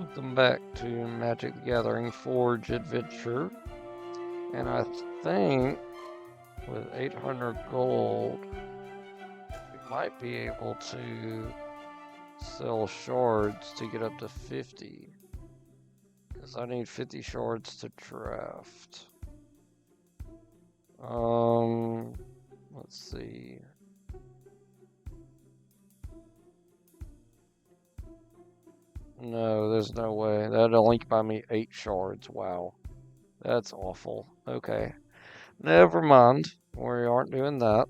Welcome back to Magic the Gathering Forge Adventure. And I think with 800 gold, we might be able to sell shards to get up to 50. Because I need 50 shards to draft. Let's see. No, there's no way. That'd only buy me 8 shards. Wow. That's awful. Okay. Never mind. We aren't doing that.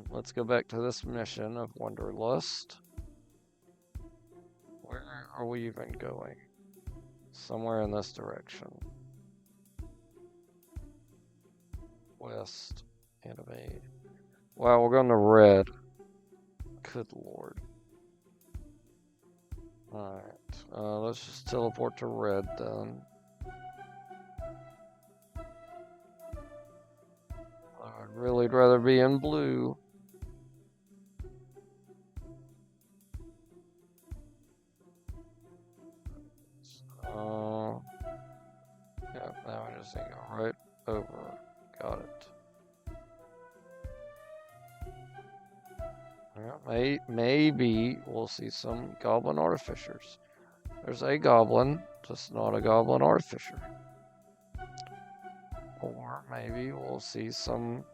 Let's go back to this mission of Wanderlust. Where are we even going? Somewhere in this direction. West. Enemy. Wow, we're going to red. Good lord. Alright. Let's just teleport to red then. I'd really rather be in blue. Yeah, now I just think right over. Got it. Yeah, maybe we'll see some goblin artificers. There's a goblin, just not a goblin artificer. Or maybe we'll see some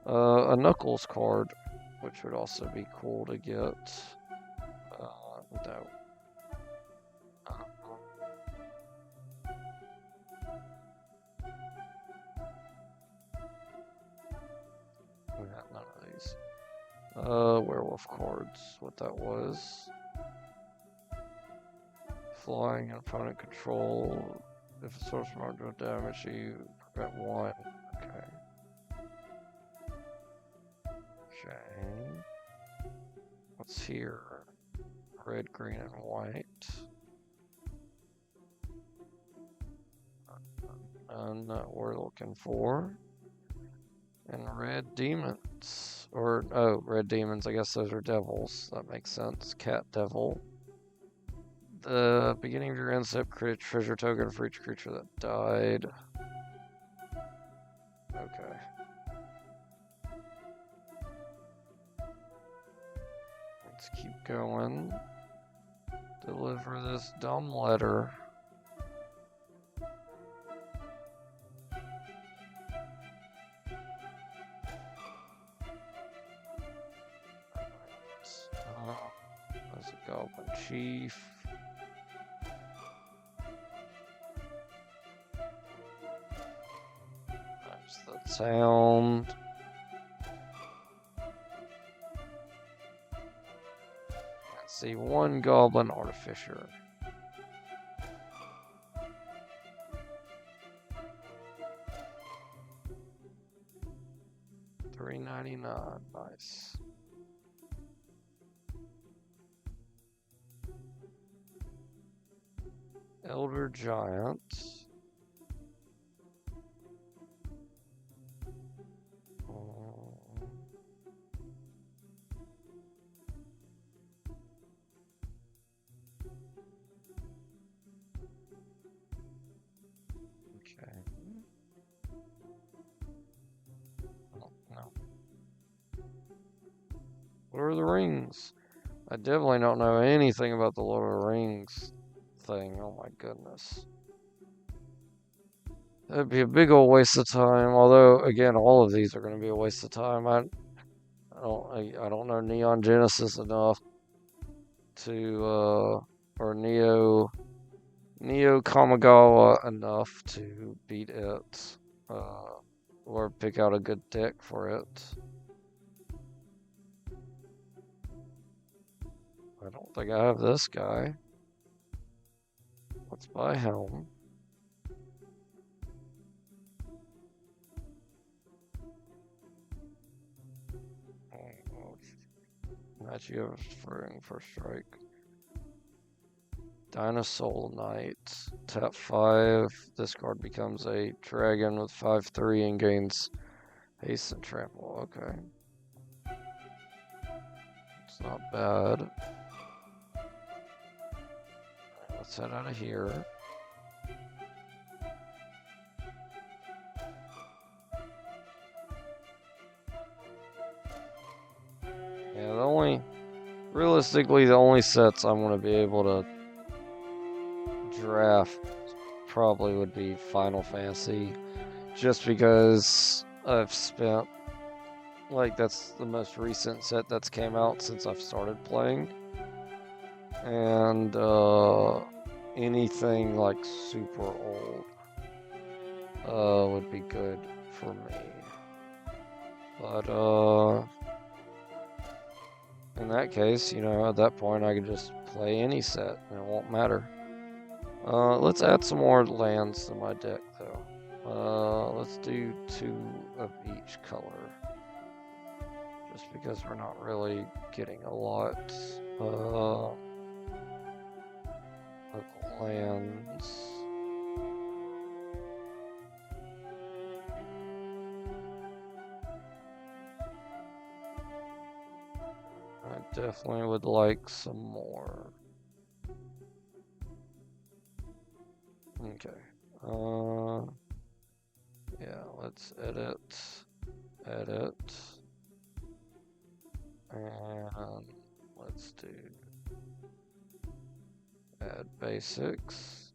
a Knuckles card, which would also be cool to get. No. We got none of these. Werewolf cards, what that was. Flying and opponent control. If a source mark does damage, you prevent 1. Okay. Okay. What's here? Red, green, and white. None that we're looking for. And red demons. Or, oh, red demons. I guess those are devils. That makes sense. Cat devil. The beginning of your end step, create a treasure token for each creature that died. Okay. Let's keep going. Deliver this dumb letter. There's a goblin chief. There's the sound. Let's see, 1 goblin artificer. $3.99, nice. Elder Giant. Okay. Oh, no. Lord of the Rings. I definitely don't know anything about the Lord of the Rings thing. Oh my goodness. That'd be a big old waste of time. Although, again, all of these are going to be a waste of time. I don't know Neon Genesis enough to or Neo Kamigawa enough to beat it or pick out a good deck for it. I don't think I have this guy. Let's buy Helm. Match you for first strike. Dinosaur Knight. Tap 5. This card becomes a dragon with 5/3 and gains haste and trample. Okay. It's not bad. let's head out of here. Yeah, realistically, the only sets I'm going to be able to draft probably would be Final Fantasy, just because I've spent, like, that's the most recent set that's came out since I've started playing, and anything like super old would be good for me, but in that case, you know, at that point I could just play any set and it won't matter. Let's add some more lands to my deck, though. Let's do 2 of each color. Just because we're not really getting a lot of lands. I definitely would like some more. Okay. Yeah, let's edit. And let's do add basics.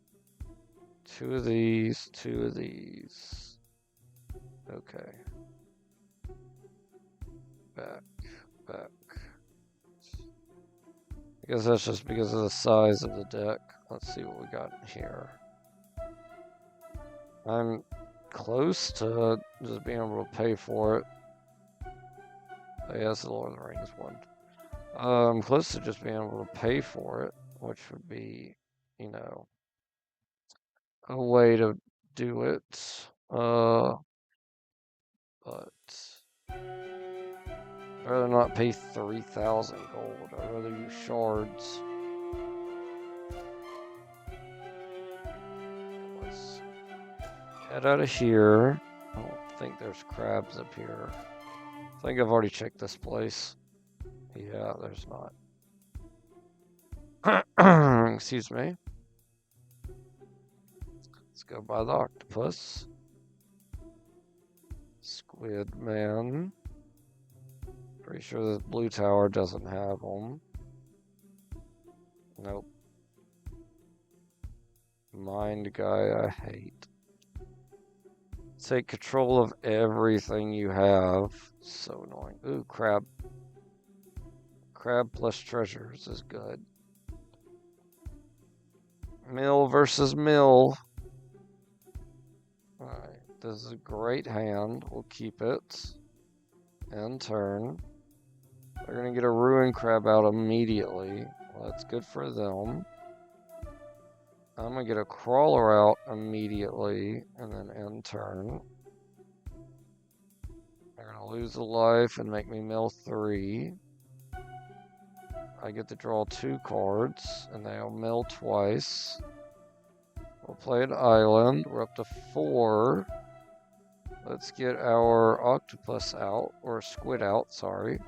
2 of these, 2 of these. Okay. Back. I guess that's just because of the size of the deck. Let's see what we got here. I'm close to just being able to pay for it. Oh, yeah, that's the Lord of the Rings one. I'm close to just being able to pay for it, which would be, you know, a way to do it. But I'd rather not pay 3,000 gold. I'd rather use shards. Let's head out of here. I don't think there's crabs up here. I think I've already checked this place. Yeah, there's not. Excuse me. Let's go by the octopus. Squid man. Pretty sure the blue tower doesn't have them. Nope. Mind guy, I hate. Take control of everything you have. So annoying. Ooh, crab. Crab plus treasures is good. Mill versus mill. Alright, this is a great hand. We'll keep it. End turn. They're going to get a ruin crab out immediately. Well, that's good for them. I'm going to get a crawler out immediately, and then end turn. They're going to lose a life and make me mill 3. I get to draw 2 cards, and they'll mill twice. We'll play an island. We're up to 4. Let's get our octopus out, or squid out, sorry.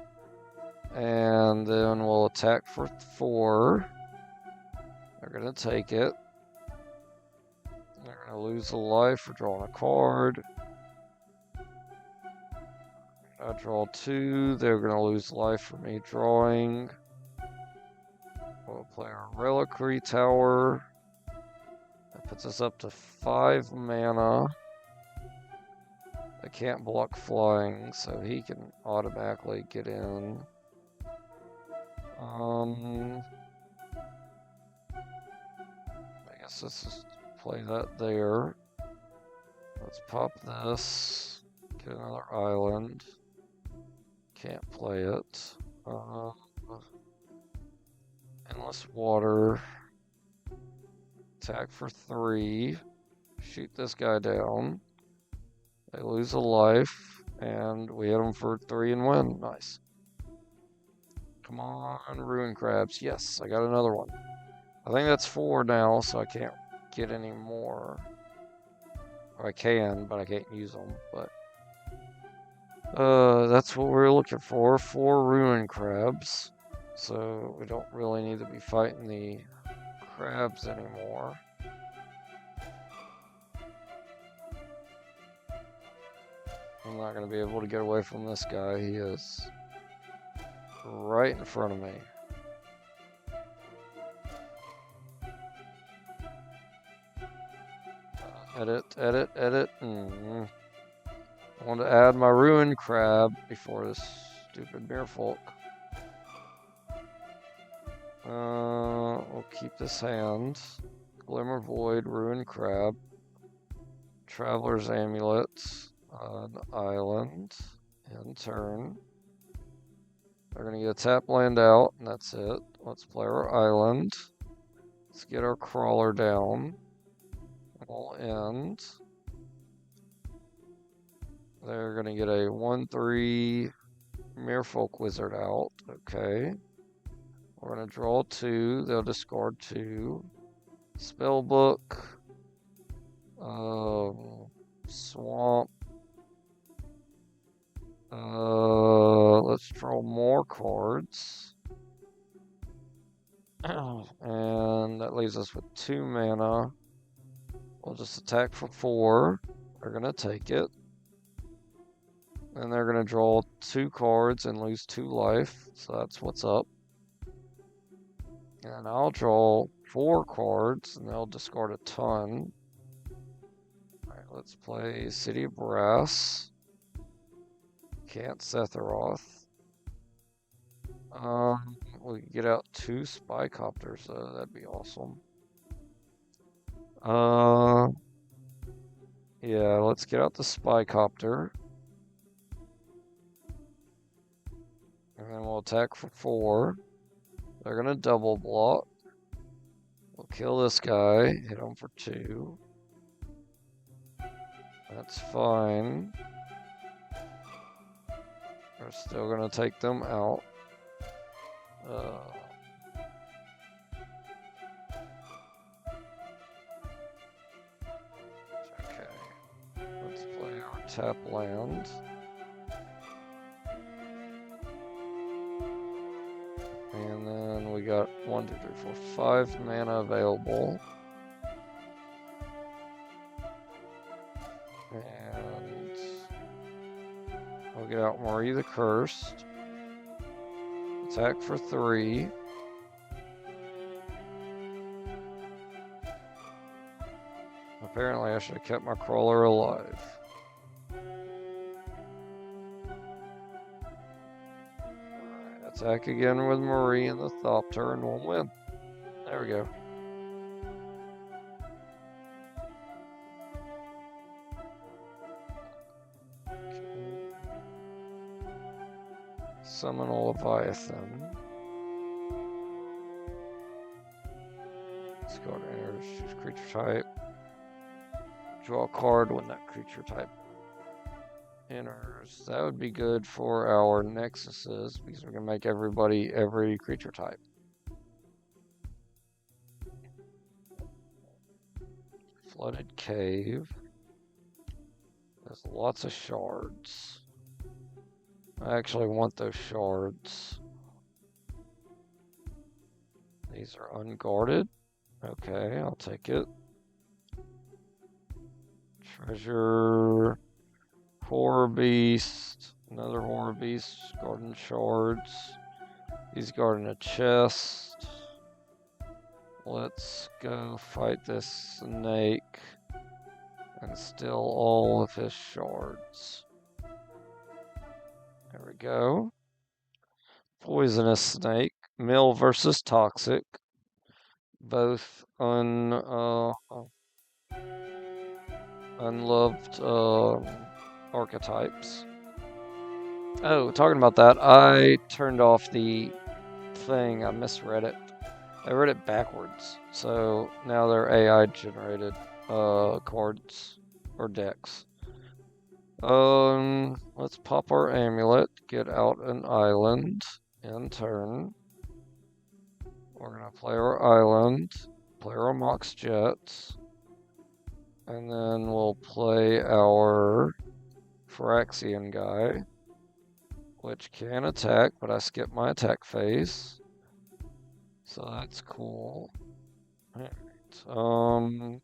And then we'll attack for 4. They're going to take it. They're going to lose a life for drawing a card. I draw 2. They're going to lose life for me drawing. We'll play our reliquary tower. That puts us up to 5 mana. I can't block flying, so he can automatically get in. I guess let's just play that there. Let's pop this. Get another island. Can't play it. Endless water. Attack for 3. Shoot this guy down. They lose a life. And we hit them for 3 and win. Nice. Come on, ruin crabs. Yes, I got another one. I think that's 4 now, so I can't get any more. Or I can, but I can't use them. But that's what we're looking for. 4 ruin crabs. So we don't really need to be fighting the CRABS anymore. I'm not going to be able to get away from this guy. He is right in front of me. Edit. I want to add my Ruin Crab before this stupid Merfolk. We'll keep this hand. Glimmer Void, Ruin Crab, Traveler's Amulet, an island, end turn. They're going to get a tap land out, and that's it. Let's play our island. Let's get our crawler down. We'll end. They're going to get a 1/3 Merfolk Wizard out. Okay. We're going to draw 2. They'll discard 2. Spellbook. Swamp. Let's draw more cards. And that leaves us with 2 mana. We'll just attack for 4. They're going to take it. And they're going to draw 2 cards and lose 2 life. So that's what's up. And I'll draw 4 cards and they'll discard a ton. Alright, let's play City of Brass. Can't Setharoth. We can get out 2 spy copters, though. That'd be awesome. Yeah, let's get out the spy copter. And then we'll attack for 4. They're gonna double block. We'll kill this guy, hit him for 2. That's fine. We're still gonna take them out. Okay. Let's play our tap land. And then we got 1, 2, 3, 4, 5 mana available. And we'll get out Marie the Cursed. Attack for 3. Apparently I should have kept my crawler alive. Alright, attack again with Marie and the Thopter and we'll win. There we go. Summon a Leviathan. Let's go to enter, choose creature type. Draw a card when that creature type enters. That would be good for our Nexuses because we can make every creature type. Flooded Cave. There's lots of shards. I actually want those shards. These are unguarded. Okay, I'll take it. Treasure. Horror Beast. Another Horror Beast. Guarding shards. He's guarding a chest. Let's go fight this snake and steal all of his shards. There we go. Poisonous snake. Mill versus toxic. Both unloved archetypes. Oh, talking about that, I turned off the thing. I misread it. I read it backwards. So now they're AI generated cards or decks. Let's pop our amulet, get out an island, end turn. We're gonna play our island, play our Mox Jets, and then we'll play our Phyrexian guy, which can attack, but I skipped my attack phase. So that's cool. Alright,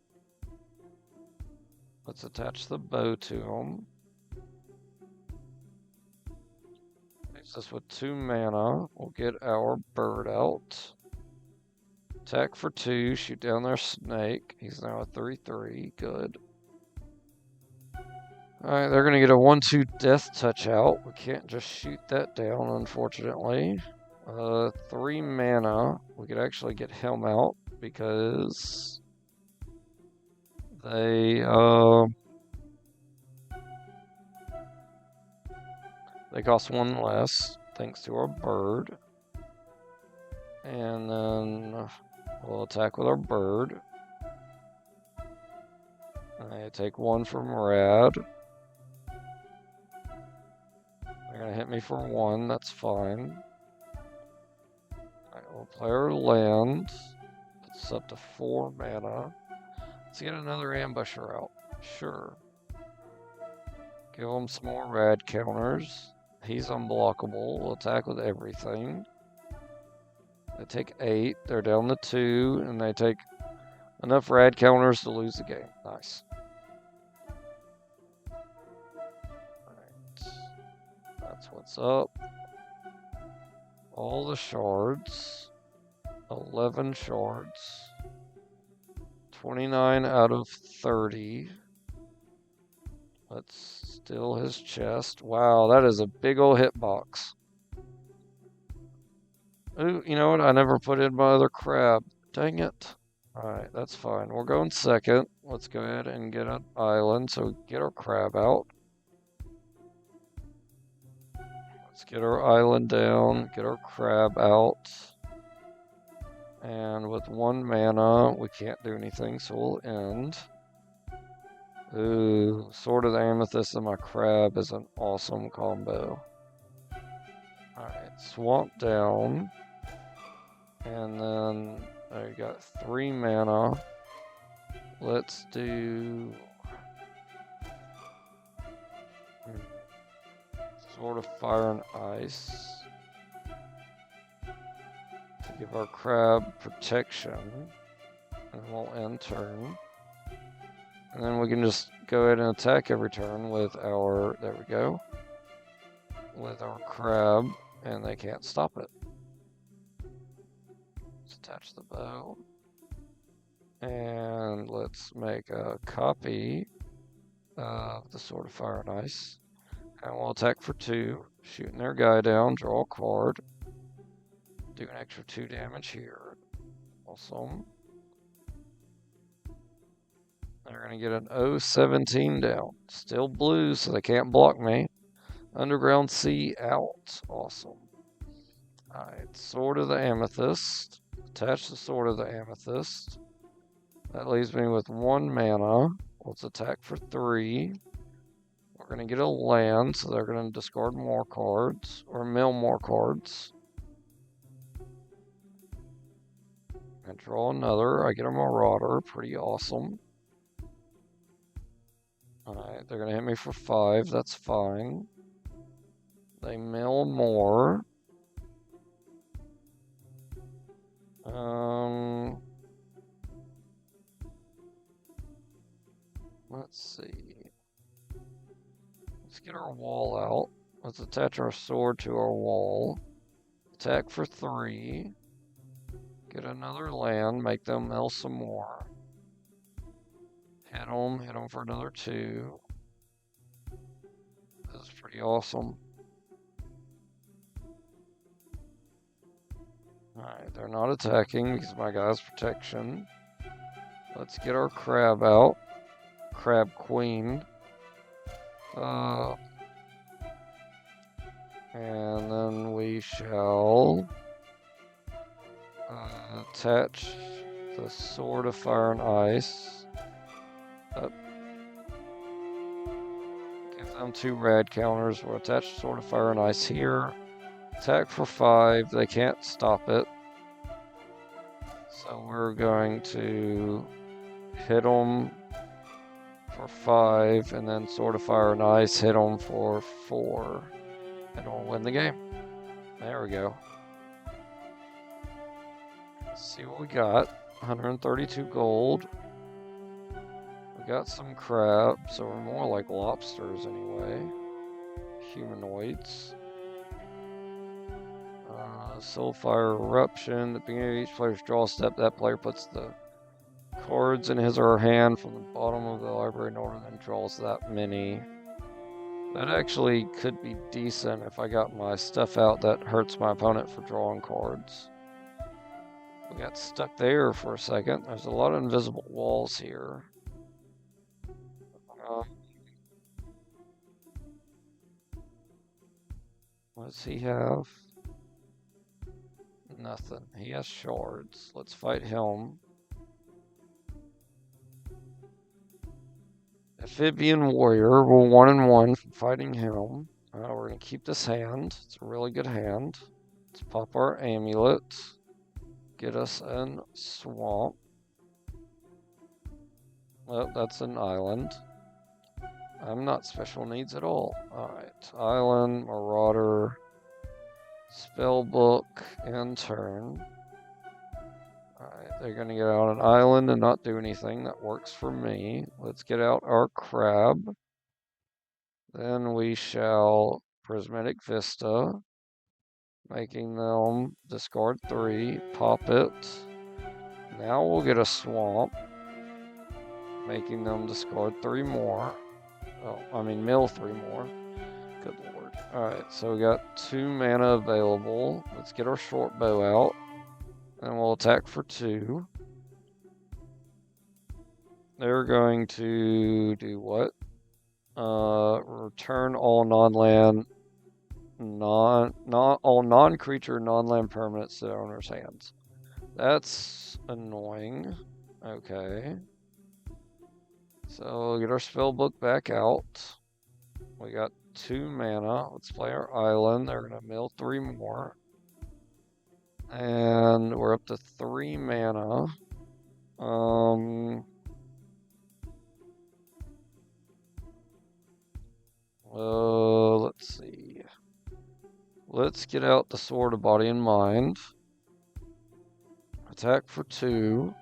let's attach the bow to him. Leaves us with 2 mana. We'll get our bird out. Attack for 2, shoot down their snake. He's now a 3/3, good. Alright, they're gonna get a 1/2 death touch out. We can't just shoot that down, unfortunately. 3 mana. We could actually get him out because they cost 1 less, thanks to our bird. And then we'll attack with our bird. I take 1 from Rad. They're gonna hit me for 1, that's fine. Alright, we'll play our land. It's up to 4 mana. Let's get another ambusher out. Sure. Give him some more Rad counters. He's unblockable. We'll attack with everything. They take 8. They're down to 2, and they take enough Rad counters to lose the game. Nice. Alright. That's what's up. All the shards. 11 shards. 29 out of 30. Let's steal his chest. Wow, that is a big old hitbox. Ooh, you know what? I never put in my other crab. Dang it. Alright, that's fine. We're going second. Let's go ahead and get an island so we get our crab out. Let's get our island down, get our crab out. And with 1 mana, we can't do anything, so we'll end. Ooh, Sword of the Amethyst and my crab is an awesome combo. Alright, swamp down. And then I got 3 mana. Let's do Sword of Fire and Ice to give our crab protection. And we'll end turn. And then we can just go ahead and attack every turn with our, there we go, with our crab, and they can't stop it. Let's attach the bow. And let's make a copy of the Sword of Fire and Ice. And we'll attack for 2, shooting their guy down, draw a card, do an extra 2 damage here. Awesome. They're going to get an 0-17 down. Still blue, so they can't block me. Underground Sea out. Awesome. Alright, Sword of the Amethyst. Attach the Sword of the Amethyst. That leaves me with 1 mana. Let's attack for 3. We're going to get a land, so they're going to discard more cards, or mill more cards. And draw another. I get a Marauder. Pretty awesome. Alright, they're going to hit me for 5. That's fine. They mill more. Let's see. Let's get our wall out. Let's attach our sword to our wall. Attack for 3. Get another land. Make them mill some more. Hit them for another 2. This is pretty awesome. Alright, they're not attacking because my guy's protection. Let's get our crab out. Crab Queen. And then we shall attach the Sword of Fire and Ice. Give them 2 rad counters. We'll attach Sword of Fire and Ice here. Attack for 5. They can't stop it. So we're going to hit them for 5, and then Sword of Fire and Ice, hit them for 4. And we'll win the game. There we go. Let's see what we got. 132 gold. We got some crabs, so we're more like lobsters anyway. Humanoids. Soulfire Eruption. At the beginning of each player's draw step, that player puts the cards in his or her hand from the bottom of the library in order, then draws that many. That actually could be decent if I got my stuff out that hurts my opponent for drawing cards. We got stuck there for a second. There's a lot of invisible walls here. What does he have? Nothing. He has shards. Let's fight him. Amphibian Warrior. We're 1-1 from fighting him. We're going to keep this hand. It's a really good hand. Let's pop our amulet. Get us in swamp. Oh, that's an island. I'm not special needs at all. Alright. Island, Marauder, Spellbook, and turn. Alright, they're going to get out an island and not do anything. That works for me. Let's get out our crab. Then we shall Prismatic Vista, making them discard 3, pop it. Now we'll get a swamp, making them discard 3 more. Oh, I mean mill 3 more. Good lord. Alright, so we got 2 mana available. Let's get our short bow out. And we'll attack for 2. They're going to do what? Return all non-land, all non-creature, non-land permanents to the owner's hands. That's annoying. Okay. So we'll get our spellbook back out. We got 2 mana. Let's play our island. They're gonna mill 3 more. And we're up to 3 mana. Let's see. Let's get out the Sword of Body and Mind. Attack for 2.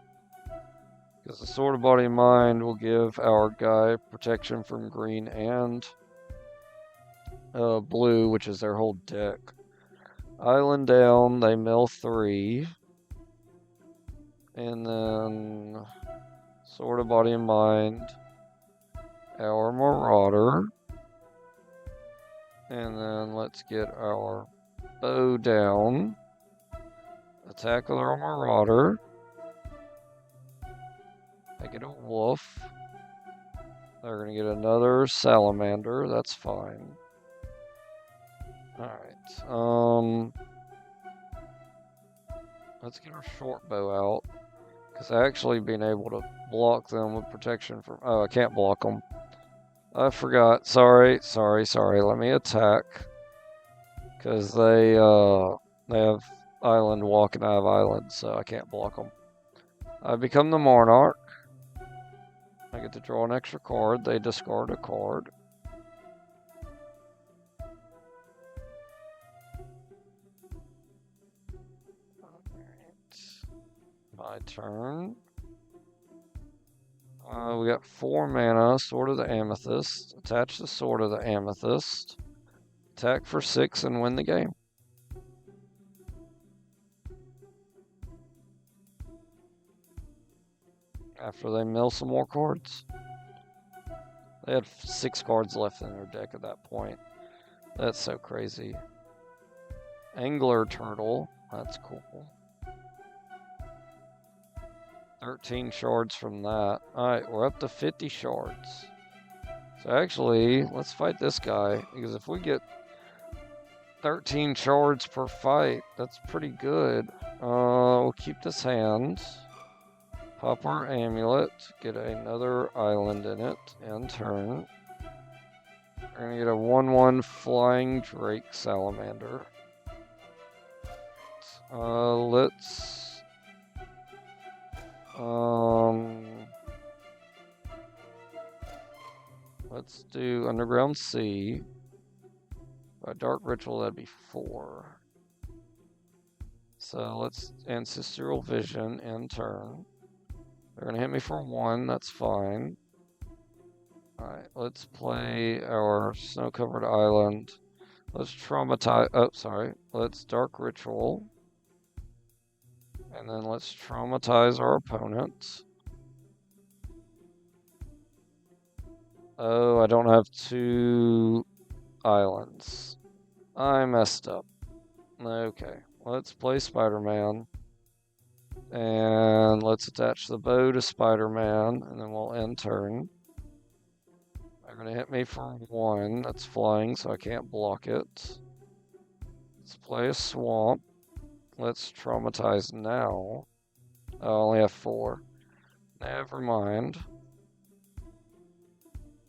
Because the Sword of Body and Mind will give our guy protection from green and blue, which is their whole deck. Island down, they mill 3. And then Sword of Body and Mind, our Marauder. And then let's get our bow down. Attack with our Marauder. I get a wolf. They're going to get another salamander. That's fine. Alright. Let's get our short bow out. Because actually being able to block them with protection from... Oh, I can't block them. I forgot. Sorry. Let me attack. Because they have island walk and I have island, so I can't block them. I become the Monarch. I get to draw an extra card. They discard a card. My turn. We got 4 mana. Sword of the Amethyst. Attach the Sword of the Amethyst. Attack for 6 and win the game. After they mill some more cards. They had 6 cards left in their deck at that point. That's so crazy. Angler Turtle. That's cool. 13 shards from that. Alright, we're up to 50 shards. So actually, let's fight this guy. Because if we get 13 shards per fight, that's pretty good. We'll keep this hand. Pop our amulet. Get another island in it. And turn. We're going to get a 1-1 Flying Drake Salamander. Let's do Underground Sea. By Dark Ritual, that'd be 4. So let's Ancestral Vision in turn. They're going to hit me for 1, that's fine. Alright, let's play our Snow-Covered Island. Let's traumatize, oh, sorry. Let's Dark Ritual. And then let's traumatize our opponent. Oh, I don't have 2 islands. I messed up. Okay, let's play Spider-Man. And let's attach the bow to Spider-Man, and then we'll end turn. They're going to hit me for 1. That's flying, so I can't block it. Let's play a Swamp. Let's traumatize now. I only have 4. Never mind.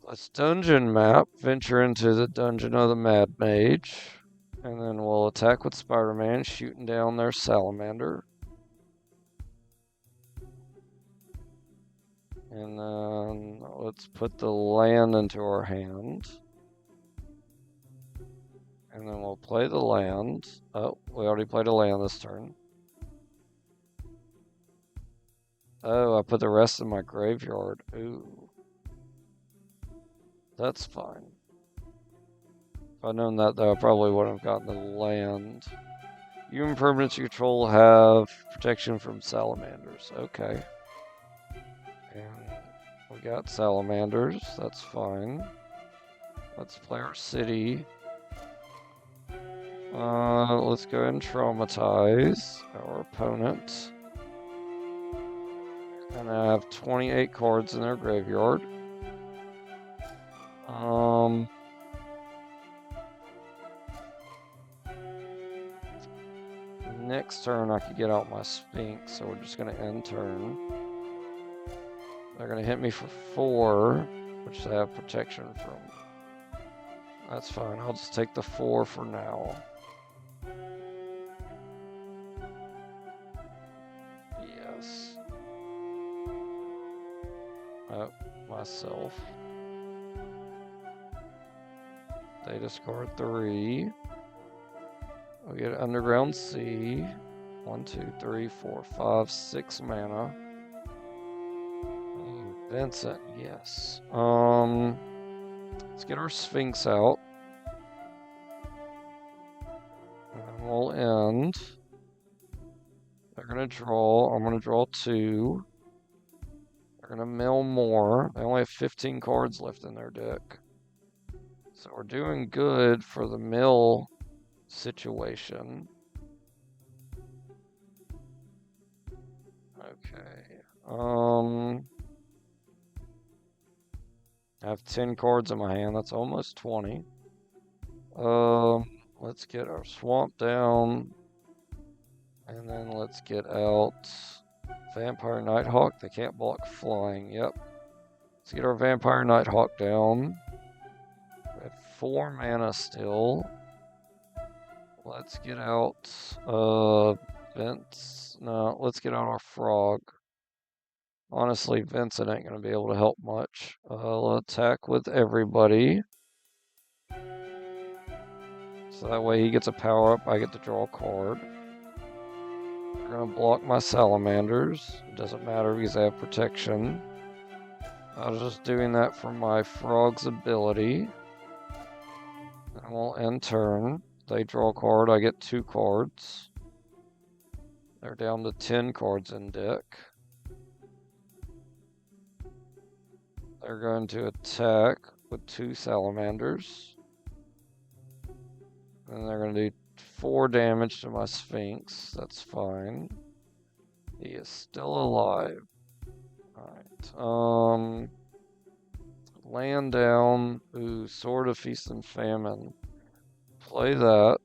Let's dungeon map, venture into the dungeon of the Mad Mage. And then we'll attack with Spider-Man, shooting down their salamander. And then let's put the land into our hand. And then we'll play the land. Oh, we already played a land this turn. Oh, I put the rest in my graveyard. Ooh. That's fine. If I'd known that, though, I probably wouldn't have gotten the land. Human permanents you control have protection from salamanders. Okay. And we got salamanders. That's fine. Let's play our city. Let's go ahead and traumatize our opponent. And I have 28 cards in their graveyard. Next turn I could get out my Sphinx, so we're just going to end turn. They're going to hit me for 4, which they have protection from. That's fine, I'll just take the 4 for now. Yes. Oh, myself. They discard 3. We get Underground Sea. 1, 2, 3, 4, 5, 6 mana. Oh, Vincent, yes. Let's get our Sphinx out. And we'll end. They're gonna draw. I'm gonna draw 2. They're gonna mill more. They only have 15 cards left in their deck. So we're doing good for the mill situation. Okay. I have 10 cards in my hand. That's almost 20. Let's get our swamp down. And then let's get out Vampire Nighthawk. They can't block flying. Yep. Let's get our Vampire Nighthawk down. We have 4 mana still. Let's get out Vince. No, let's get out our frog. Honestly, Vincent ain't going to be able to help much. I'll attack with everybody. So that way he gets a power up, I get to draw a card. They're going to block my salamanders. It doesn't matter because I have protection. I was just doing that for my frog's ability. And we'll end turn. They draw a card, I get 2 cards. They're down to 10 cards in deck. They're going to attack with 2 salamanders. And they're going to do 4 damage to my Sphinx. That's fine. He is still alive. Alright. Land down. Ooh, Sword of Feast and Famine. Play that.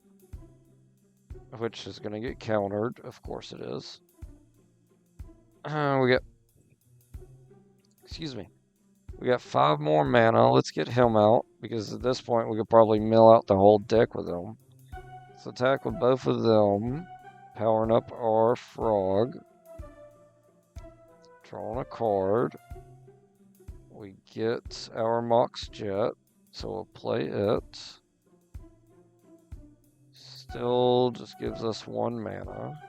Which is going to get countered. Of course it is. We got... Excuse me. We got 5 more mana. Let's get him out, because at this point we could probably mill out the whole deck with him. Let's attack with both of them. Powering up our frog. Drawing a card. We get our Mox Jet, so we'll play it. Still just gives us 1 mana.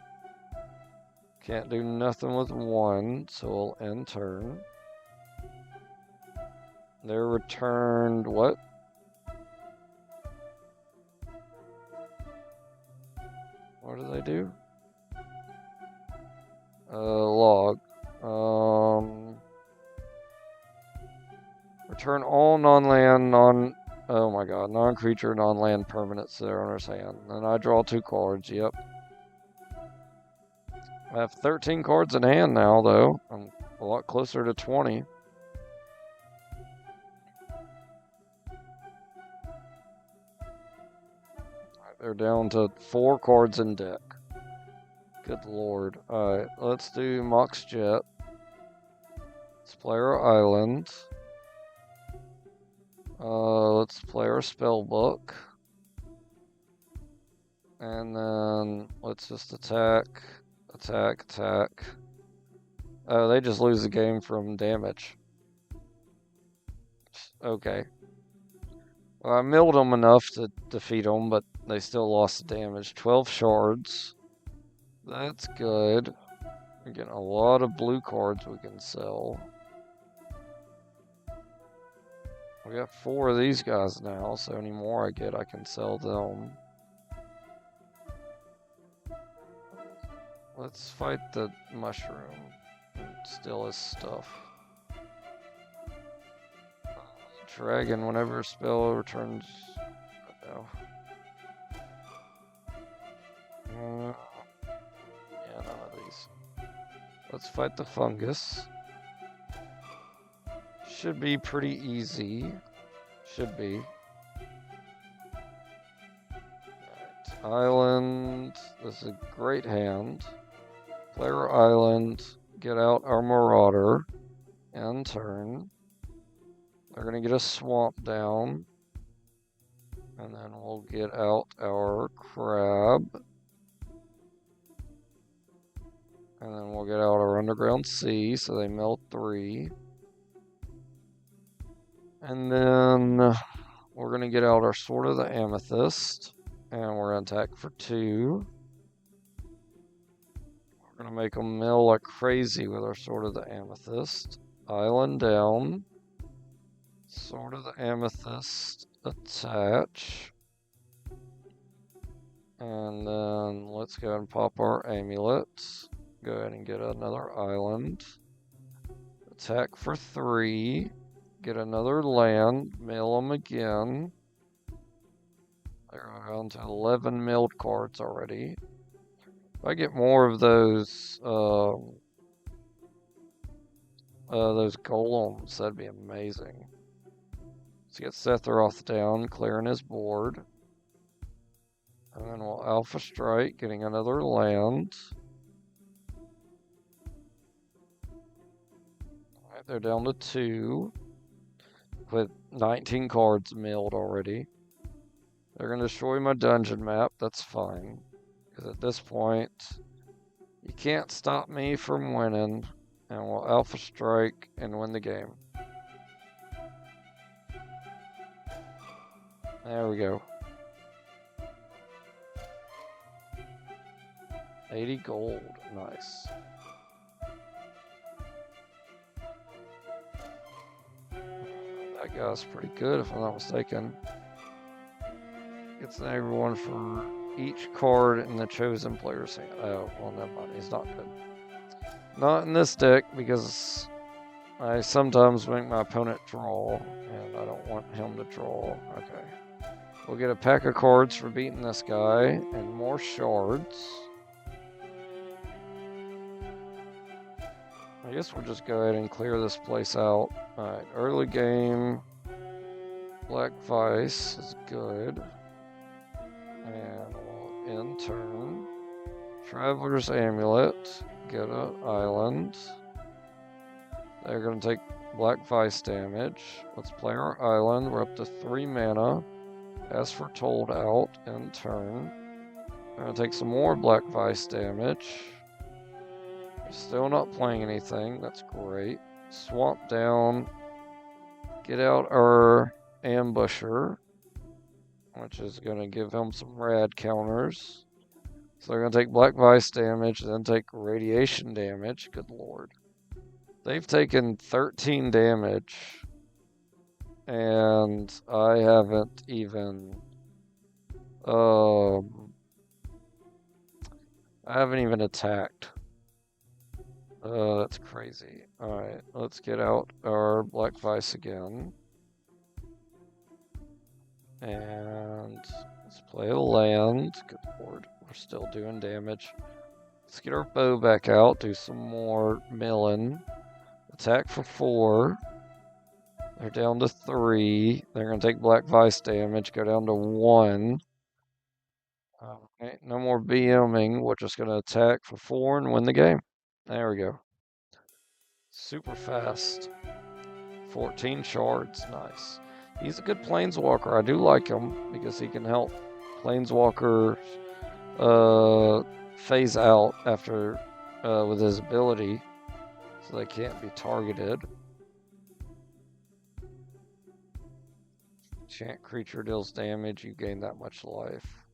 Can't do nothing with 1, so we'll end turn. They're returned what? What do they do? Log. Return all non-land, oh my god, non-creature, non-land permanents to their owner's hand. And I draw 2 cards, yep. I have 13 cards in hand now, though. I'm a lot closer to 20. They're down to 4 cards in deck. Good lord. Alright, let's do Mox Jet. Let's play our island. Let's play our spell book. And then let's just attack. Oh, they just lose the game from damage. Okay. Well, I milled them enough to defeat them, but they still lost the damage. 12 shards. That's good. We're getting a lot of blue cards we can sell. We got 4 of these guys now, so any more I get, I can sell them. Let's fight the mushroom and steal his stuff. Dragon, whenever a spell returns. No. Yeah, none of these. Let's fight the fungus. Should be pretty easy. Should be. Alright. Island. This is a great hand. Player island. Get out our marauder. End turn. They're going to get a swamp down. And then we'll get out our crab. And then we'll get out our underground sea, so they melt 3. And then we're going to get out our Sword of the Amethyst. And we're going to attack for 2. We're going to make them mill like crazy with our Sword of the Amethyst. Island down. Sword of the Amethyst, attach. And then let's go ahead and pop our amulets. Go ahead and get another island. Attack for 3. Get another land. Mill them again. They're down to 11 milled cards already. If I get more of those golems, that'd be amazing. Let's get Sephiroth down, clearing his board. And then we'll Alpha Strike, getting another land. Alright, they're down to 2. With 19 cards milled already. They're going to destroy my dungeon map, that's fine. Because at this point, you can't stop me from winning. And we'll Alpha Strike and win the game. There we go. 80 gold. Nice. That guy's pretty good, if I'm not mistaken. Gets everyone for each card in the chosen player's hand. Oh, well, never mind. He's not good. Not in this deck, because I sometimes make my opponent draw, and I don't want him to draw. Okay. We'll get a pack of cards for beating this guy, and more shards. I guess we'll just go ahead and clear this place out. Alright, early game. Black Vice is good. And we'll end turn. Traveler's Amulet. Get an island. They're going to take Black Vice damage. Let's play our island. We're up to 3 mana. As foretold, out and turn. I'm going to take some more Black Vice damage. Still not playing anything. That's great. Swamp down. Get out our Ambusher, which is going to give him some rad counters. So they're going to take Black Vice damage, then take radiation damage. Good lord. They've taken 13 damage. And I haven't even... I haven't even attacked. That's crazy. Alright, let's get out our Black Vice again. And let's play a land. Good lord, we're still doing damage. Let's get our bow back out, do some more milling. Attack for 4. They're down to 3. They're going to take Black Vice damage, go down to 1. Okay, no more BMing. We're just going to attack for 4 and win the game. There we go. Super fast. 14 shards, nice. He's a good planeswalker. I do like him because he can help planeswalker phase out after with his ability, so they can't be targeted. Enchant creature deals damage, you gain that much life.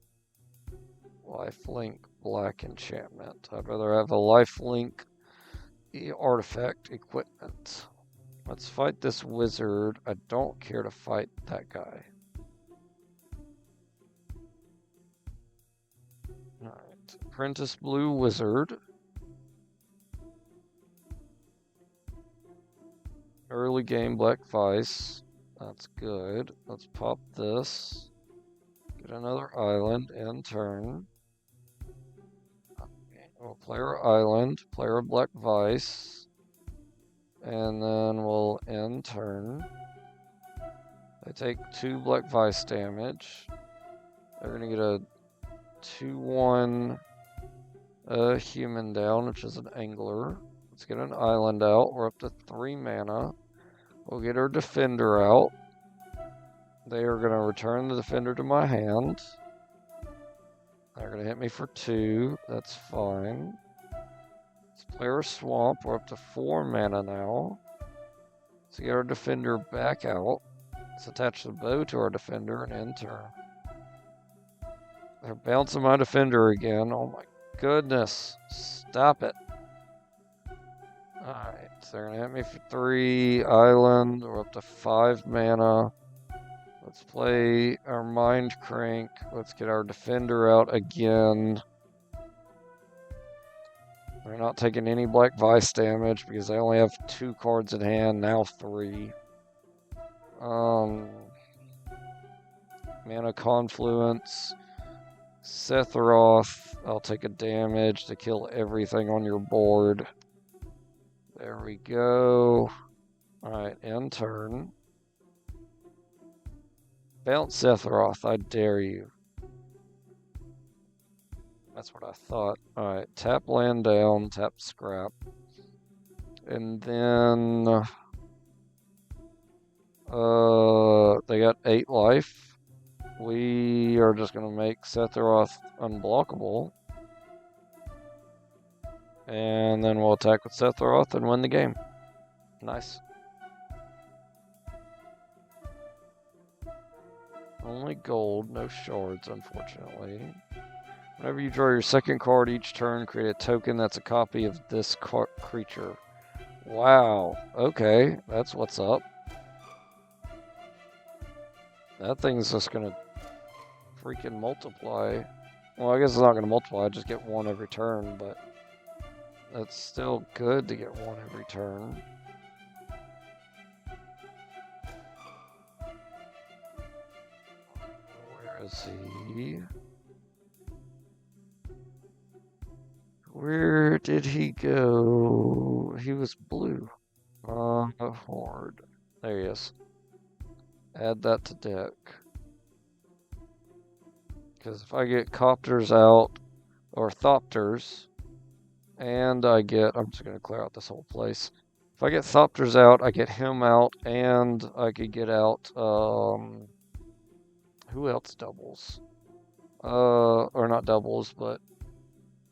Lifelink black enchantment. I'd rather have a lifelink artifact equipment. Let's fight this wizard. I don't care to fight that guy. Alright. Apprentice Blue Wizard. Early game Black Vice. That's good. Let's pop this. Get another island in turn. Okay. We'll play our island. Play our Black Vice. And then we'll end turn. They take 2 Black Vice damage. They're going to get a 2/1 human down, which is an angler. Let's get an island out. We're up to 3 mana. We'll get our defender out. They are going to return the defender to my hand. They're going to hit me for 2. That's fine. Let's play our swamp. We're up to 4 mana now. Let's get our defender back out. Let's attach the bow to our defender and end turn. They're bouncing my defender again. Oh my goodness. Stop it. Alright, so they're going to hit me for 3. Island. We're up to 5 mana. Let's play our Mind Crank. Let's get our defender out again. They're not taking any Black Vice damage because they only have 2 cards in hand, now 3. Mana Confluence. Sephiroth. I'll take a damage to kill everything on your board. There we go. Alright, end turn. Bounce Sephiroth, I dare you. That's what I thought. Alright, tap land down, tap scrap. And then... they got 8 life. We are just going to make Sephiroth unblockable. And then we'll attack with Sephiroth and win the game. Nice. Only gold, no shards, unfortunately. Whenever you draw your second card each turn, create a token that's a copy of this creature. Wow. Okay, that's what's up. That thing's just gonna freaking multiply. Well, I guess it's not gonna multiply, I just get 1 every turn, but that's still good to get 1 every turn. Where is he? Where did he go? He was blue. Horde. There he is. Add that to deck. Because if I get Copters out, or Thopters, and I get, I'm just going to clear out this whole place. If I get Thopters out, I get him out, and I could get out, who else doubles? Or not doubles, but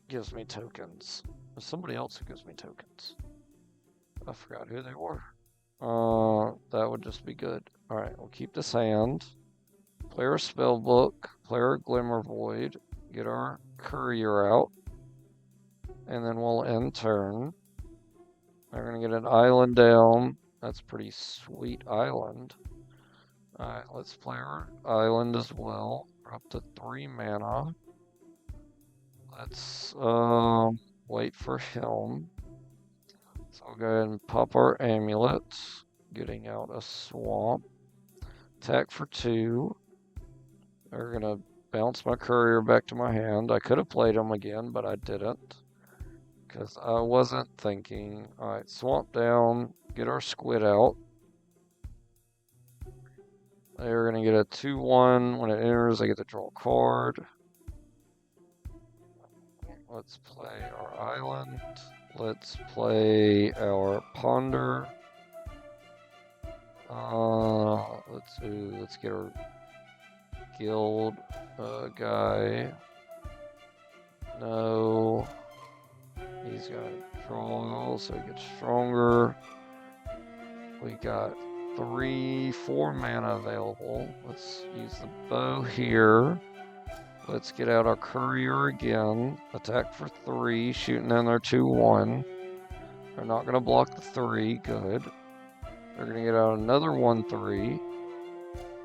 gives me tokens. There's somebody else who gives me tokens. I forgot who they were. That would just be good. Alright, we'll keep this hand. Play our Spellbook. Play our Glimmer Void. get our courier out, and then we'll end turn. They're gonna get an island down. That's pretty sweet island. Alright, let's play our island as well. We're up to 3 mana. Let's wait for him. So I'll go ahead and pop our amulets, getting out a swamp. Attack for 2. They're gonna bounce my courier back to my hand. I could have played him again, but I didn't, because I wasn't thinking. Alright, swamp down, get our squid out. They're gonna get a 2/1. When it enters, I get to draw a card. Let's play our island. Let's play our ponder. Let's get our guild guy. No. He's gonna draw, so he gets stronger. We got 4 mana available. Let's use the bow here. Let's get out our courier again. Attack for 3, shooting in their 2/1. They're not gonna block the 3, good. They're gonna get out another 1/3.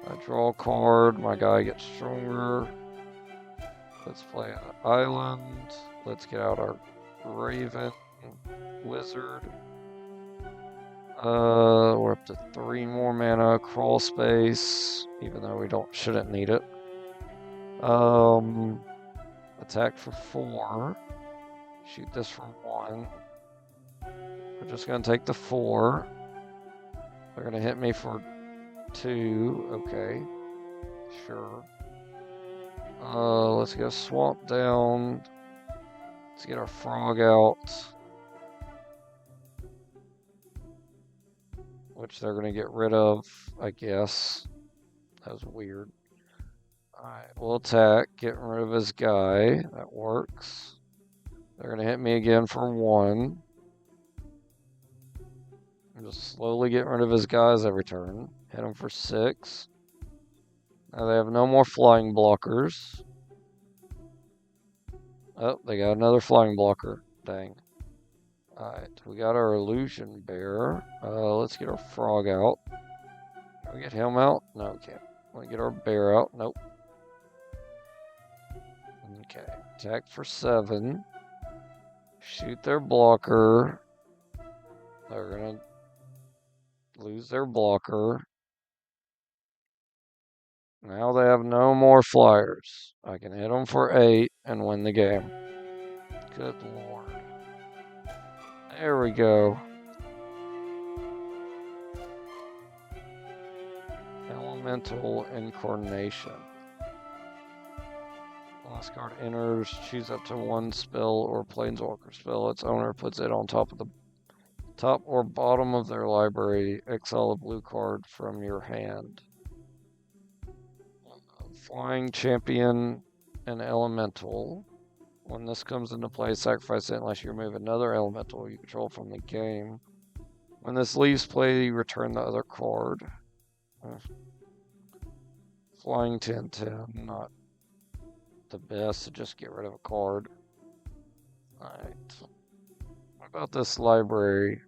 I draw a card, my guy gets stronger. Let's play an island. Let's get out our raven wizard. We're up to 3 more mana, crawl space, even though we shouldn't need it. Attack for 4. Shoot this for 1. We're just gonna take the 4. They're gonna hit me for 2. Okay, sure. Let's go swamp down. Let's get our frog out, which they're gonna get rid of, I guess. That was weird. Alright, we'll attack, getting rid of his guy. That works. They're gonna hit me again for 1. I'm just slowly getting rid of his guys every turn. Hit him for 6. Now they have no more flying blockers. Oh, they got another flying blocker. Dang. Alright, we got our illusion bear. Let's get our frog out. Can we get him out? No, we can't. Want to get our bear out? Nope. Okay, attack for 7. Shoot their blocker. They're gonna lose their blocker. Now they have no more flyers. I can hit them for 8 and win the game. Good lord. There we go. Elemental Incarnation. Last card enters, choose up to 1 spell or planeswalker spell. Its owner puts it on top of the top or bottom of their library. Exile a blue card from your hand. Flying champion and elemental. When this comes into play, sacrifice it unless you remove another elemental you control from the game. When this leaves play, you return the other card. Flying 10/10, not the best to just get rid of a card. Alright. What about this library?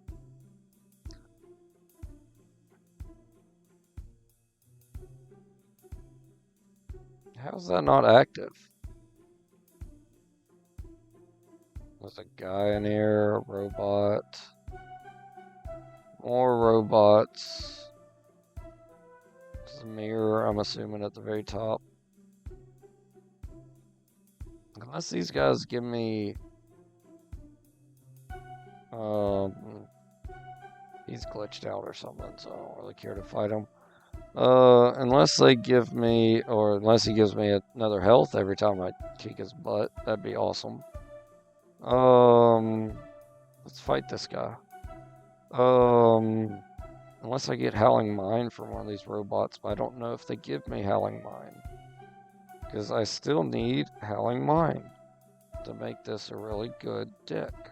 How's that not active? There's a guy in here, a robot. More robots. There's a mirror, I'm assuming, at the very top. Unless these guys give me... he's glitched out or something, so I don't really care to fight him. Unless they give me, or unless he gives me another health every time I kick his butt, that'd be awesome. Let's fight this guy. Unless I get Howling Mine from one of these robots, but I don't know if they give me Howling Mine. Because I still need Howling Mine to make this a really good deck.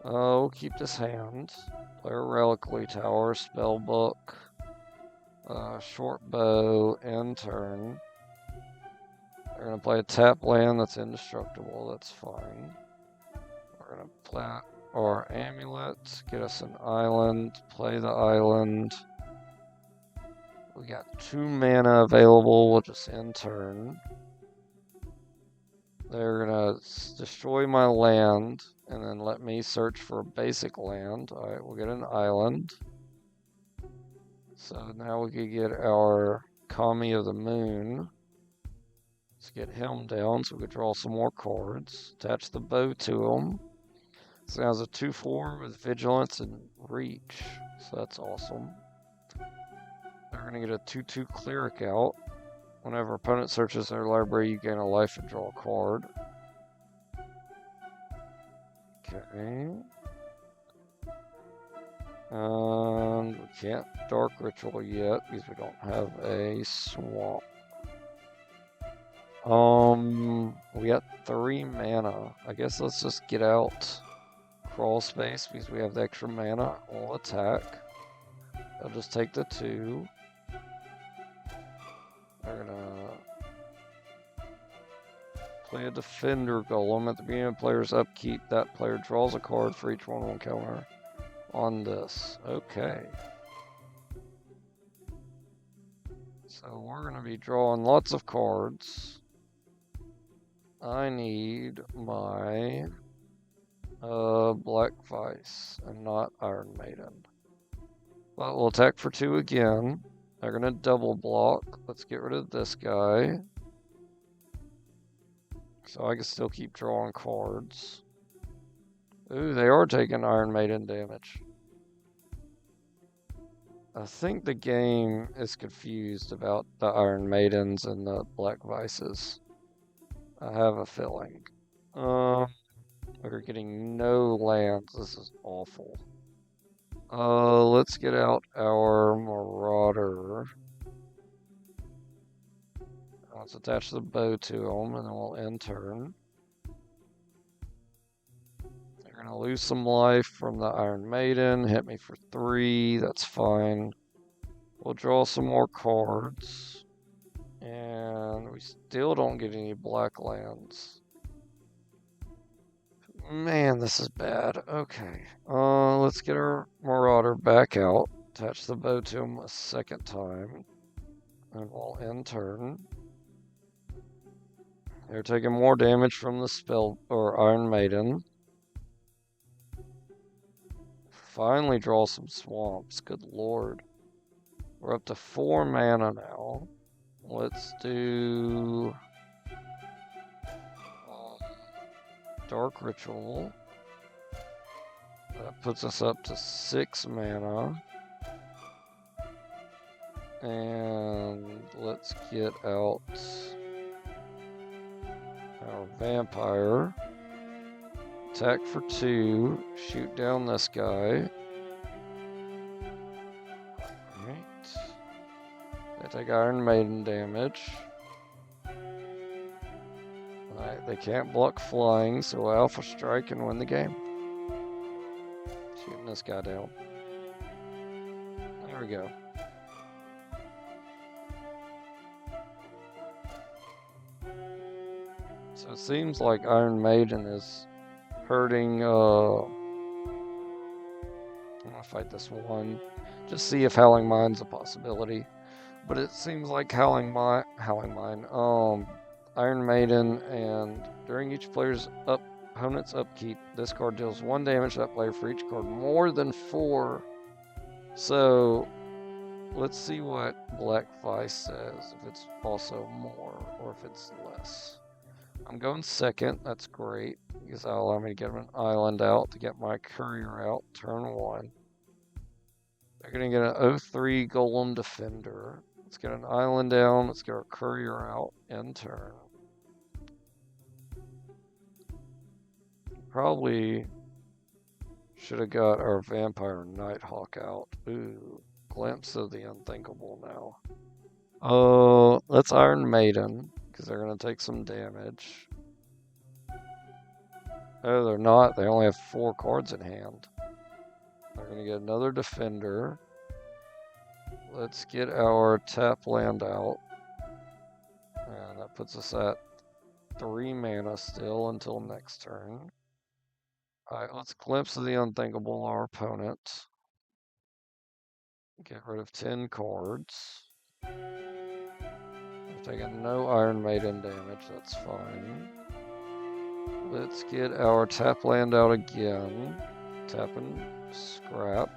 We'll keep this hand. Play a Reliquary Tower, Spellbook, Short Bow, end turn. They're going to play a tap land that's indestructible. That's fine. We're going to play our amulet, get us an island, play the island. We got 2 mana available. We'll just end turn. They're going to destroy my land and then let me search for a basic land. Alright, we'll get an island. So now we can get our Kami of the Moon. Let's get him down so we can draw some more cards. Attach the bow to him. So now it's a 2/4 with Vigilance and Reach. So that's awesome. They're going to get a 2/2 Cleric out. Whenever opponent searches their library, you gain a life and draw a card. Okay. And we can't Dark Ritual yet because we don't have a swamp. We got 3 mana. I guess let's just get out Crawl Space because we have the extra mana. We'll attack. I'll just take the 2. They're gonna play a Defender Golem. At the beginning of the player's upkeep, that player draws a card for each 1/1 counter on this. Okay. So we're gonna be drawing lots of cards. I need my Black Vice and not Iron Maiden. But we'll attack for 2 again. They're going to double block. Let's get rid of this guy. So I can still keep drawing cards. Ooh, they are taking Iron Maiden damage. I think the game is confused about the Iron Maidens and the Black Vices. I have a feeling. We're getting no lands. This is awful. Let's get out our Marauder. Let's attach the bow to him, and then we'll end turn. They're gonna lose some life from the Iron Maiden. Hit me for 3. That's fine. We'll draw some more cards. And we still don't get any black lands. Man, this is bad. Okay. Let's get our Marauder back out. Attach the bow to him a second time. And we'll end turn. They're taking more damage from the spell or Iron Maiden. Finally draw some swamps. Good lord. We're up to 4 mana now. Let's do Dark Ritual. That puts us up to 6 mana. And let's get out our Vampire. Attack for 2. Shoot down this guy. Alright. They take Iron Maiden damage. Alright, they can't block flying, so Alpha Strike and win the game. Shooting this guy down. There we go. So it seems like Iron Maiden is hurting, I'm gonna fight this one. Just see if Howling Mine's a possibility. But it seems like Howling Mine, Iron Maiden, and during each player's opponent's upkeep, this card deals 1 damage to that player for each card more than 4. So let's see what Black Vice says, if it's also more or if it's less. I'm going second, that's great, because that'll allow me to get an island out to get my courier out, turn 1. They're going to get an 0/3 Golem Defender. Let's get an island down, let's get our courier out, end turn. Probably should have got our Vampire Nighthawk out. Ooh, glimpse of the unthinkable now. Let's Iron Maiden, because they're going to take some damage. Oh, they're not. They only have 4 cards in hand. They're going to get another Defender. Let's get our tap land out. And that puts us at 3 mana still until next turn. Alright, let's glimpse of the unthinkable our opponent. Get rid of 10 cards. We're taking no Iron Maiden damage, that's fine. Let's get our tap land out again. Tapping Scrap.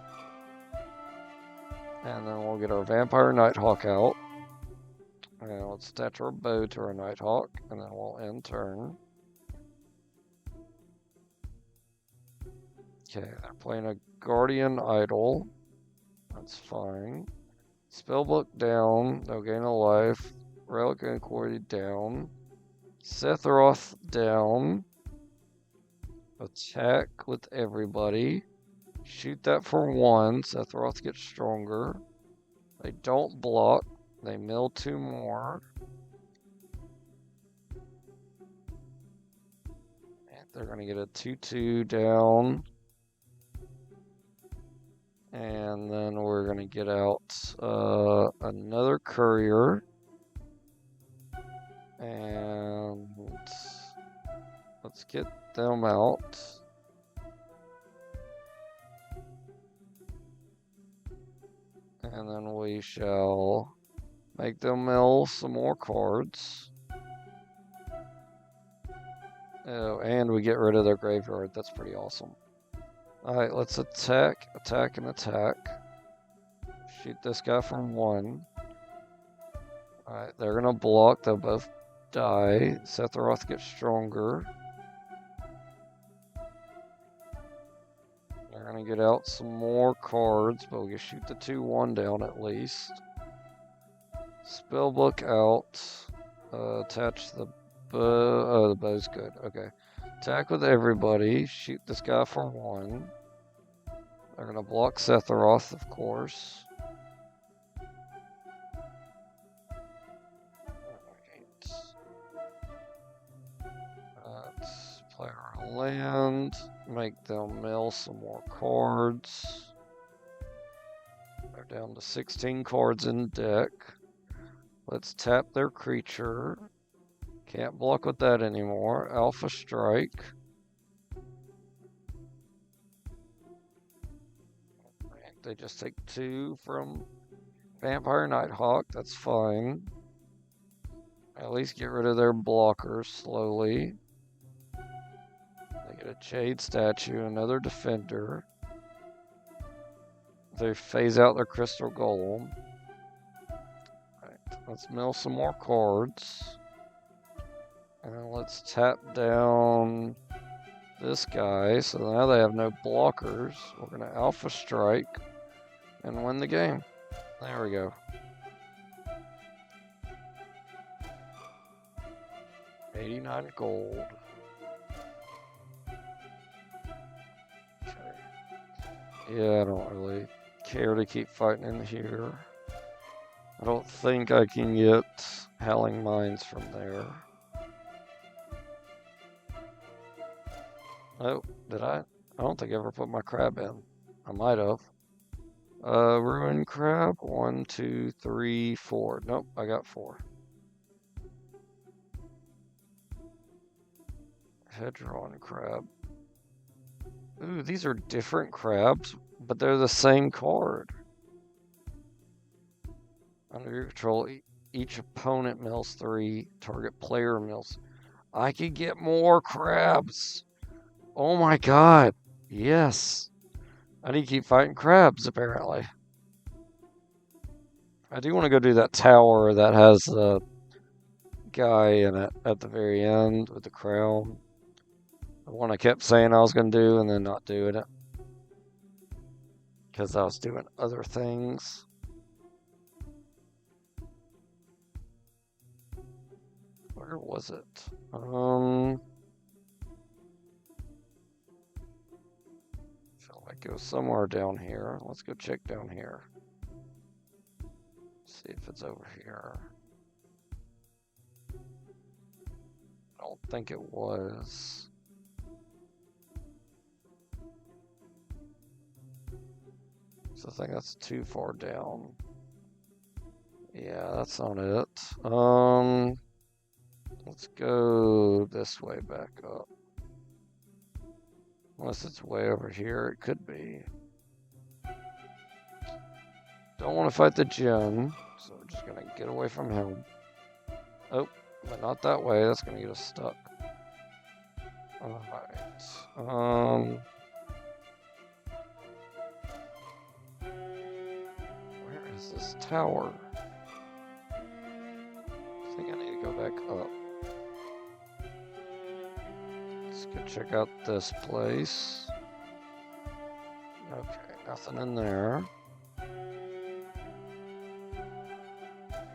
And then we'll get our Vampire Nighthawk out. And let's attach our bow to our Nighthawk, and then we'll end turn. Okay, they're playing a Guardian Idol. That's fine. Spellbook down, they'll gain a life. Relic Inquiry down. Sephiroth down. Attack with everybody. Shoot that for 1. Sephiroth gets stronger. They don't block. They mill 2 more. And they're going to get a 2/2 down. And then we're going to get out another courier. And let's get them out. And then we shall make them mill some more cards. Oh, and we get rid of their graveyard. That's pretty awesome. Alright, let's attack, attack, and attack. Shoot this guy for 1. Alright, they're gonna block. They'll both die. Sephiroth gets stronger. They're gonna get out some more cards, but we can shoot the 2/1 down at least. Spellbook out. Attach the bow. Oh, the bow's good. Okay. Attack with everybody. Shoot this guy for 1. They're gonna block Sephiroth, of course. Let's play our land. Make them mill some more cards. They're down to 16 cards in deck. Let's tap their creature. Can't block with that anymore. Alpha Strike. They just take 2 from Vampire Nighthawk. That's fine. At least get rid of their blockers slowly. They get a Jade Statue, another Defender. They phase out their Crystal Golem. Alright, let's mill some more cards. And let's tap down this guy. So now they have no blockers. We're going to Alpha Strike and win the game. There we go. $89 gold. Okay. Yeah, I don't really care to keep fighting in here. I don't think I can get Howling Mines from there. Oh, did I? I don't think I ever put my crab in. I might have. Ruin crab. 1, 2, 3, 4. Nope, I got 4. Hedron crab. Ooh, these are different crabs, but they're the same card. Under your control, each opponent mills 3, target player mills. I could get more crabs. Oh my god. Yes. I need to keep fighting crabs, apparently. I do want to go do that tower that has the guy in it at the very end with the crown. The one I kept saying I was going to do and then not doing it. Because I was doing other things. Where was it? Felt like it was somewhere down here. Let's go check down here. See if it's over here. I don't think it was. So I think that's too far down. Yeah, that's not it. Let's go this way back up. Unless it's way over here, it could be. Don't want to fight the Jin, so we're just gonna get away from him. Oh, but not that way, that's gonna get us stuck. Alright. Where is this tower? I think I need to go back up. Let's go check out this place. Okay, nothing in there.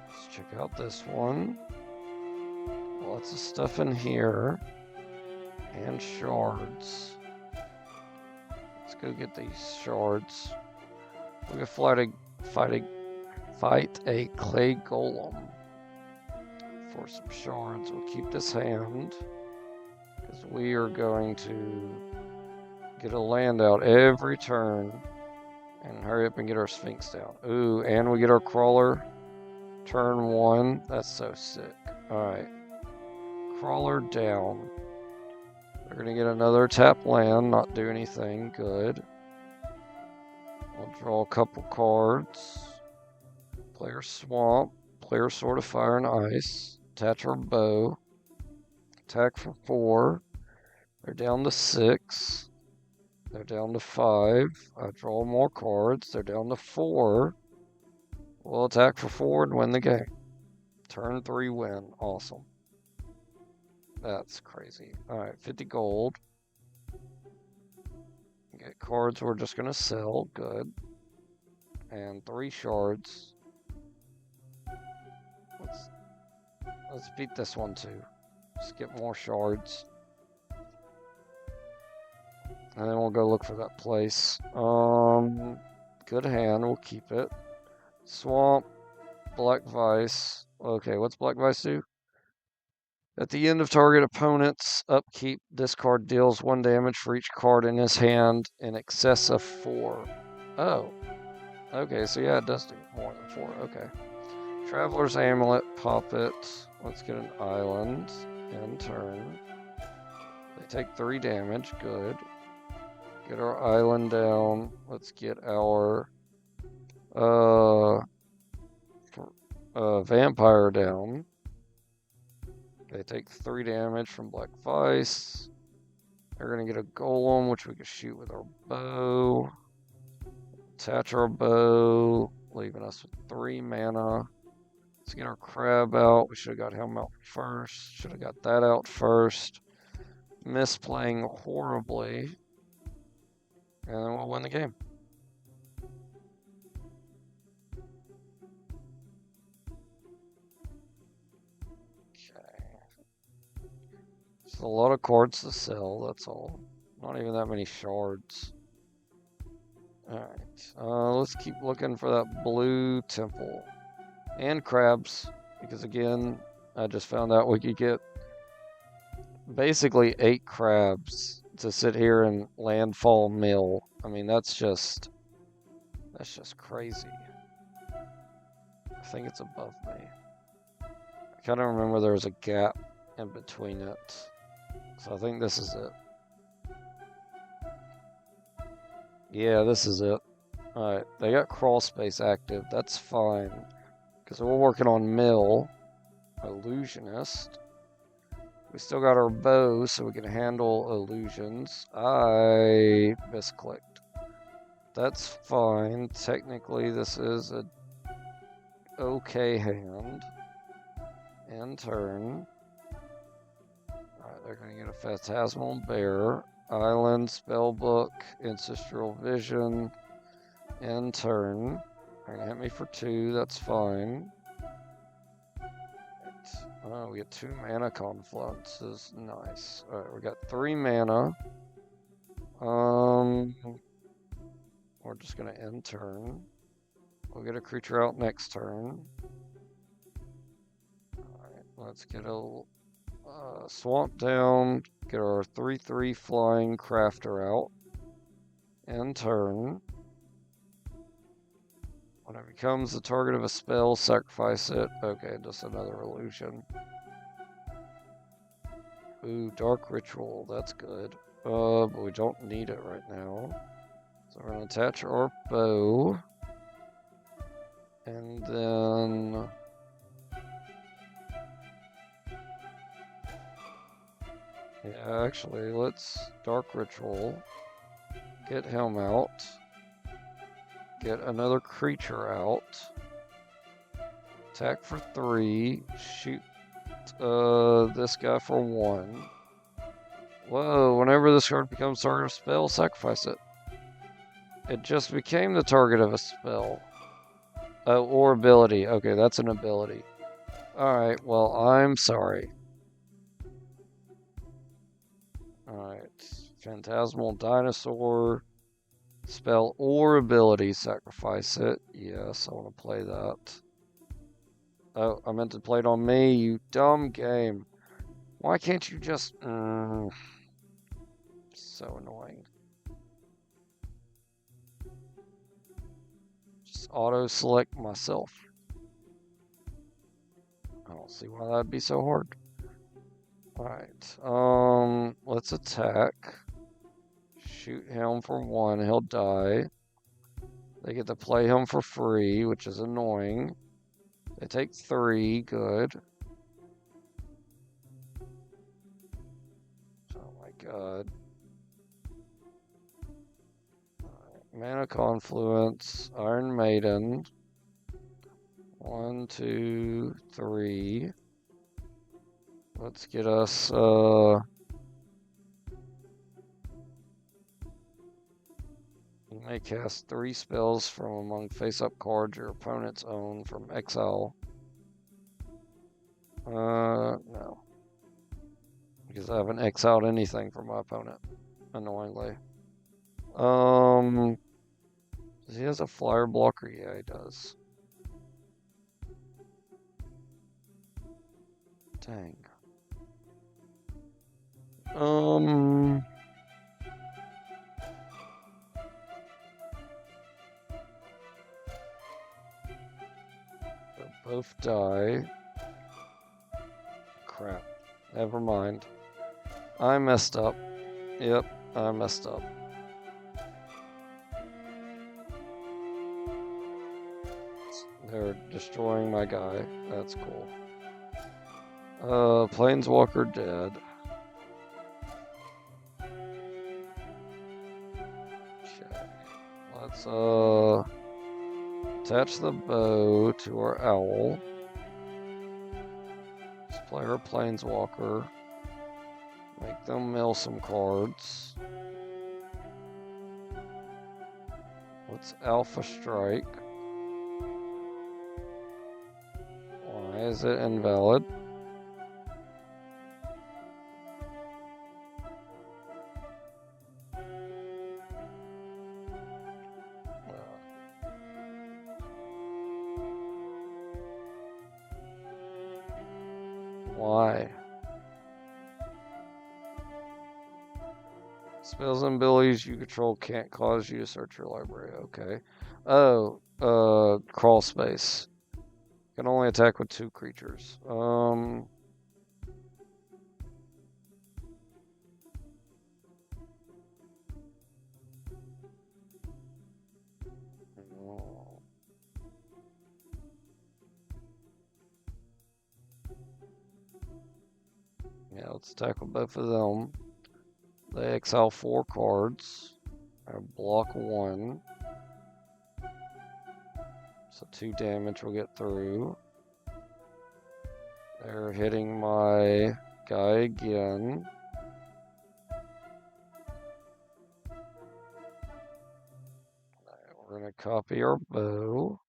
Let's check out this one. Lots of stuff in here. And shards. Let's go get these shards. We can fight a clay golem for some shards. We'll keep this hand because we are going to get a land out every turn and hurry up and get our Sphinx down. Ooh, and we get our crawler turn 1. That's so sick. Alright. Crawler down. We're going to get another tap land, not do anything. Good. We'll draw a couple cards. Player Swamp. Player Sword of Fire and Ice. Attach our bow. Attack for 4. They're down to 6. They're down to 5. I draw more cards. They're down to 4. We'll attack for 4 and win the game. Turn 3 win. Awesome. That's crazy. Alright, 50 gold. Get cards we're just going to sell. Good. And 3 shards. Let's beat this one too. Just get more shards. And then we'll go look for that place. Good hand. We'll keep it. Swamp. Black Vice. Okay, what's Black Vice do? At the end of target opponent's upkeep, this card deals 1 damage for each card in his hand in excess of 4. Oh. Okay, so yeah, it does do more than 4. Okay. Traveler's Amulet, pop it. Let's get an island. End turn. They take 3 damage. Good. Get our island down. Let's get our vampire down. They take 3 damage from Black Vice. They're going to get a golem, which we can shoot with our bow. Attach our bow, leaving us with 3 mana. Let's get our crab out. We should have got him out first. Should have got that out first. Misplaying horribly. And then we'll win the game. A lot of cards to sell, that's all. Not even that many shards. Alright, let's keep looking for that blue temple. And crabs, because again, I just found out we could get basically 8 crabs to sit here and landfall mill. I mean, that's just crazy. I think it's above me. I kind of remember there was a gap in between it. So I think this is it. Yeah, this is it. Alright, they got crawl space active. That's fine. Because we're working on mill. Illusionist. We still got our bow, so we can handle illusions. I misclicked. That's fine. Technically, this is a okay hand. End turn. They're going to get a Phantasmal Bear, Island, Spellbook, Ancestral Vision, end turn. They're going to hit me for 2, that's fine. Oh, we get 2 mana confluences, nice. Alright, we got 3 mana. We're just going to end turn. We'll get a creature out next turn. Alright, let's get a swamp down, get our 3/3 flying crafter out. End turn. When it becomes the target of a spell, sacrifice it. Okay, just another illusion. Ooh, Dark Ritual, that's good. But we don't need it right now. So we're gonna attach our bow. And then... yeah, actually, let's Dark Ritual. Get him out. Get another creature out. Attack for 3. Shoot this guy for 1. Whoa, whenever this card becomes target of a spell, sacrifice it. It just became the target of a spell. Or ability. Okay, that's an ability. Alright, well, I'm sorry. Alright. Phantasmal Dinosaur. Spell or ability, sacrifice it. Yes, I want to play that. Oh, I meant to play it on me, you dumb game. Why can't you just... so annoying. Just auto-select myself. I don't see why that'd be so hard. Alright, let's attack. Shoot him for 1, he'll die. They get to play him for free, which is annoying. They take 3, good. Oh my god. Mana Confluence, Iron Maiden. 1, 2, 3. Let's get us, you may cast 3 spells from among face-up cards your opponents own from exile. No. Because I haven't exiled anything from my opponent, annoyingly. Does he has a flyer blocker? Yeah, he does. Dang. They'll both die. Crap. Never mind. I messed up. Yep, I messed up. They're destroying my guy. That's cool. Planeswalker dead. Okay. Let's, attach the bow to our owl. Let's play our Planeswalker. Make them mill some cards. Let's Alpha Strike. Why is it invalid? Why? Spells and abilities you control can't cause you to search your library. Okay. Oh, crawl space. Can only attack with 2 creatures. Yeah, let's tackle both of them. They exile 4 cards. I block 1. So 2 damage will get through. They're hitting my guy again. We're gonna copy our bow.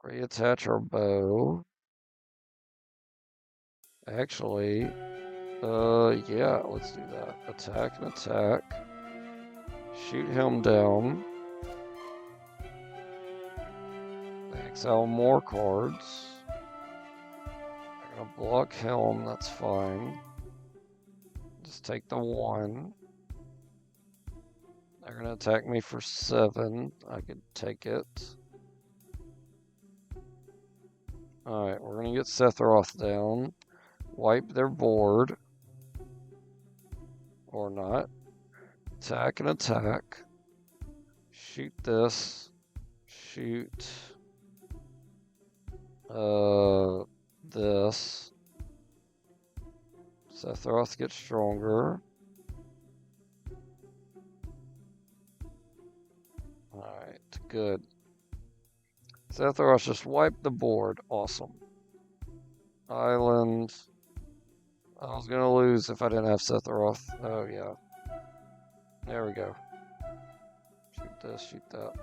Reattach our bow. Actually, yeah, let's do that. Attack and attack. Shoot him down. They exile more cards. They're gonna block him, that's fine. Just take the 1. They're gonna attack me for 7. I could take it. Alright, we're gonna get Sephiroth down. Wipe their board. or not. Attack and attack. Shoot this. Shoot this. Sephiroth gets stronger. Alright, good. Sephiroth just wiped the board. Awesome. Island. I was gonna lose if I didn't have Sephiroth. Oh yeah. There we go. Shoot this, shoot that.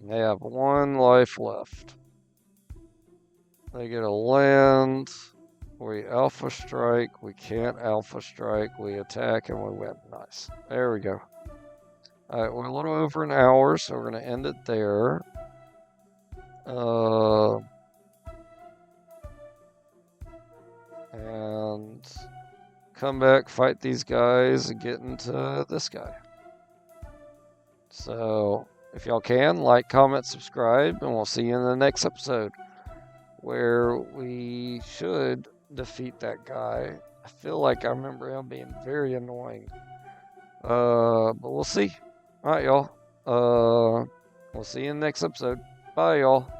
They have 1 life left. They get a land. We alpha strike. We can't alpha strike. We attack and we win. Nice. There we go. Alright, we're a little over an hour, so we're going to end it there. And come back, fight these guys, and get into this guy. So, if y'all can, like, comment, subscribe, and we'll see you in the next episode, where we should defeat that guy. I feel like I remember him being very annoying. But we'll see. Alright, y'all. We'll see you in the next episode. Bye, y'all.